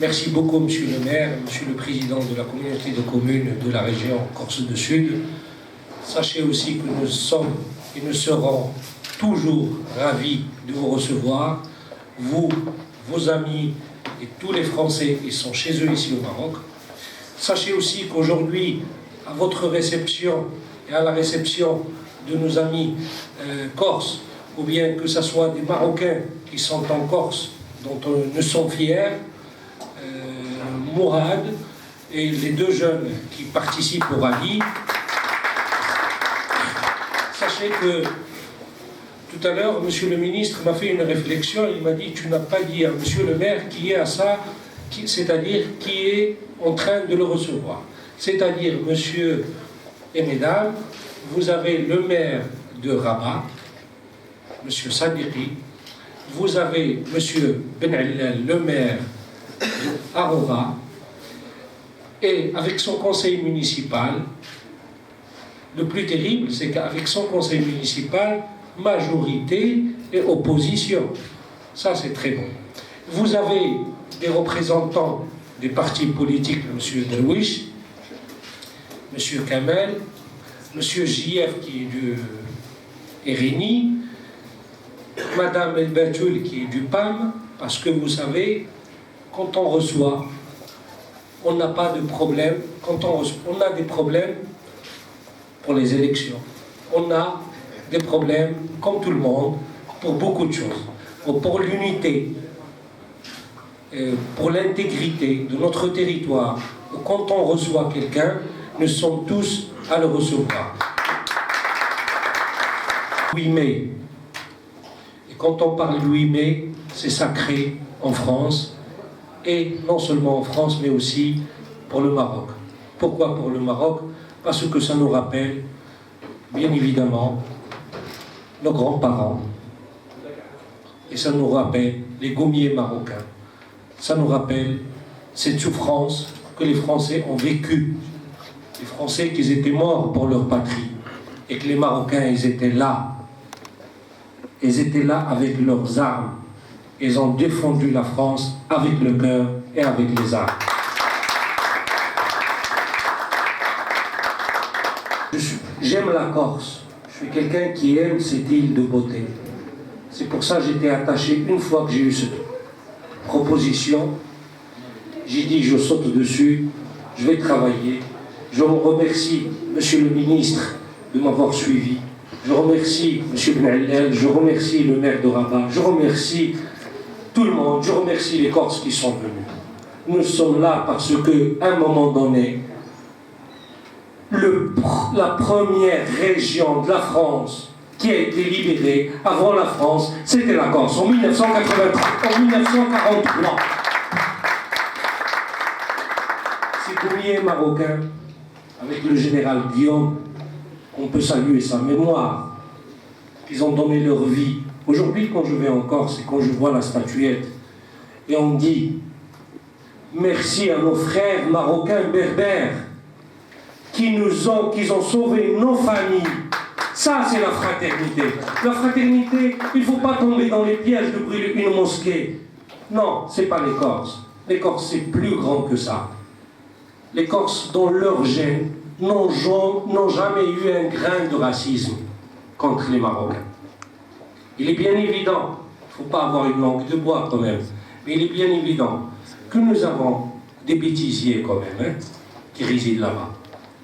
Merci beaucoup, Monsieur le maire, Monsieur le président de la communauté de communes de la région Corse du Sud. Sachez aussi que nous sommes et nous serons toujours ravis de vous recevoir, vous, vos amis et tous les Français qui sont chez eux ici au Maroc. Sachez aussi qu'aujourd'hui, à votre réception et à la réception de nos amis corses, ou bien que ce soit des Marocains qui sont en Corse, dont nous sommes fiers, Mourad et les deux jeunes qui participent au rallye. Sachez que tout à l'heure, Monsieur le ministre m'a fait une réflexion, il m'a dit, tu n'as pas dit à Monsieur le maire qui est à ça, c'est-à-dire qui est en train de le recevoir. C'est-à-dire, Monsieur et Mesdames, vous avez le maire de Rabat, Monsieur Sadiri, vous avez Monsieur Ben Allal, le maire d'Arora, et avec son conseil municipal, le plus terrible, c'est qu'avec son conseil municipal, majorité et opposition. Ça, c'est très bon. Vous avez des représentants des partis politiques, M. Delouish, M. Kamel, M. JF qui est du RNI, Mme El Batoul qui est du PAM, parce que vous savez, quand on reçoit, on n'a pas de problème. Quand on a des problèmes pour les élections. On a des problèmes, comme tout le monde, pour beaucoup de choses. Pour l'unité, pour l'intégrité de notre territoire. Quand on reçoit quelqu'un, nous sommes tous à le recevoir. 8 mai. Et quand on parle 8 mai, c'est sacré en France. Et non seulement en France, mais aussi pour le Maroc. Pourquoi pour le Maroc? Parce que ça nous rappelle, bien évidemment, nos grands-parents. Et ça nous rappelle les gommiers marocains. Ça nous rappelle cette souffrance que les Français ont vécue. Les Français qui étaient morts pour leur patrie. Et que les Marocains, ils étaient là. Ils étaient là avec leurs armes. Ils ont défendu la France avec le cœur et avec les armes. J'aime la Corse. Je suis quelqu'un qui aime cette île de beauté. C'est pour ça que j'étais attaché, une fois que j'ai eu cette proposition, j'ai dit je saute dessus, je vais travailler. Je vous remercie, Monsieur le ministre, de m'avoir suivi. Je remercie M. Ben Allal, je remercie le maire de Rabat, je remercie tout le monde, je remercie les Corses qui sont venus. Nous sommes là parce qu'à un moment donné, la première région de la France qui a été libérée avant la France, c'était la Corse, en 1943. Ces gommiers marocains, avec le général Guillaume, on peut saluer sa mémoire. Ils ont donné leur vie. Aujourd'hui, quand je vais en Corse et quand je vois la statuette, et on dit merci à nos frères marocains berbères qui ont sauvé nos familles. Ça, c'est la fraternité. La fraternité, il ne faut pas tomber dans les pièges de brûler une mosquée. Non, ce n'est pas les Corses. Les Corses, c'est plus grand que ça. Les Corses, dans leur gène, n'ont jamais eu un grain de racisme contre les Marocains. Il est bien évident, il ne faut pas avoir une langue de bois quand même, mais il est bien évident que nous avons des bêtisiers quand même, qui résident là-bas.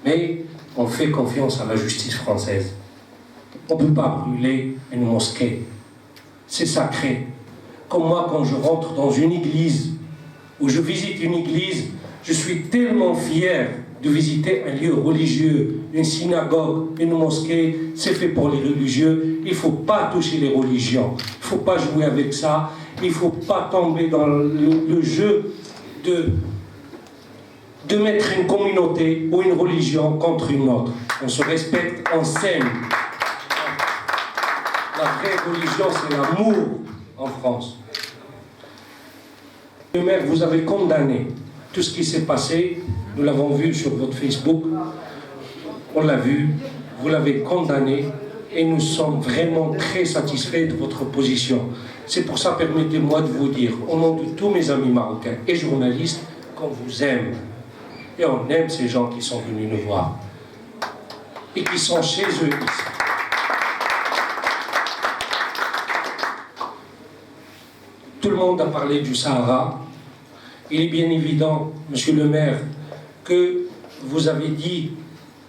Mais on fait confiance à la justice française. On ne peut pas brûler une mosquée. C'est sacré. Comme moi, quand je rentre dans une église, ou je visite une église, je suis tellement fier de visiter un lieu religieux, une synagogue, une mosquée. C'est fait pour les religieux. Il ne faut pas toucher les religions. Il ne faut pas jouer avec ça. Il ne faut pas tomber dans le jeu de mettre une communauté ou une religion contre une autre. On se respecte, on s'aime. La vraie religion, c'est l'amour en France. Le maire, vous avez condamné tout ce qui s'est passé. Nous l'avons vu sur votre Facebook. On l'a vu. Vous l'avez condamné. et nous sommes vraiment très satisfaits de votre position. C'est pour ça, permettez-moi de vous dire, au nom de tous mes amis marocains et journalistes, qu'on vous aime. Et on aime ces gens qui sont venus nous voir et qui sont chez eux ici. Tout le monde a parlé du Sahara. Il est bien évident, monsieur le maire, que vous avez dit,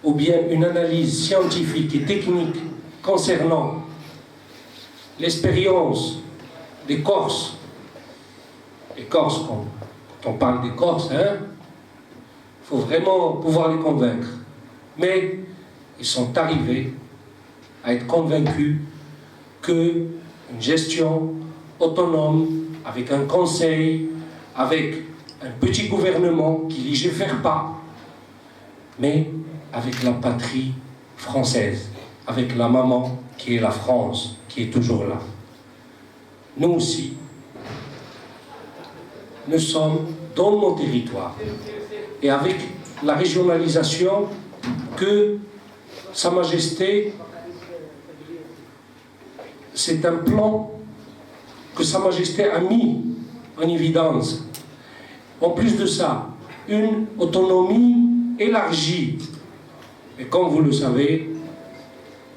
ou bien une analyse scientifique et technique concernant l'expérience des Corses. Les Corses, quand on parle des Corses, il faut vraiment pouvoir les convaincre. Mais ils sont arrivés à être convaincus qu'une gestion autonome, avec un conseil, avec un petit gouvernement qui ne légifère pas, mais avec la patrie française, avec la maman qui est la France, qui est toujours là. Nous aussi, nous sommes dans mon territoire. Et avec la régionalisation que Sa Majesté, c'est un plan que Sa Majesté a mis en évidence. En plus de ça, une autonomie élargie. Et comme vous le savez,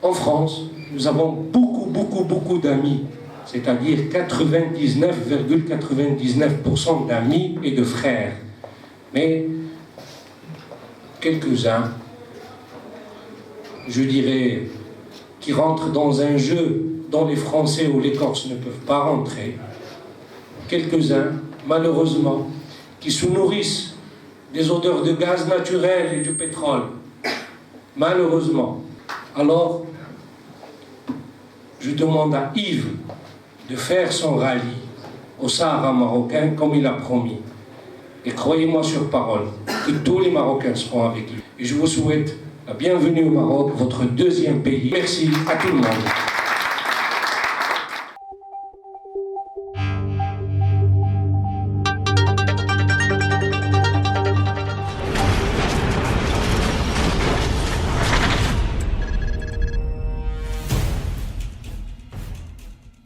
en France, nous avons beaucoup d'amis, c'est-à-dire 99,99% d'amis et de frères. Mais quelques-uns, je dirais, qui rentrent dans un jeu dont les Français ou les Corses ne peuvent pas rentrer. Quelques-uns, malheureusement, qui se nourrissent des odeurs de gaz naturel et du pétrole. Malheureusement. Alors, je demande à Yves de faire son rallye au Sahara marocain comme il a promis. Et croyez-moi sur parole que tous les Marocains seront avec lui. Et je vous souhaite la bienvenue au Maroc, votre deuxième pays. Merci à tout le monde.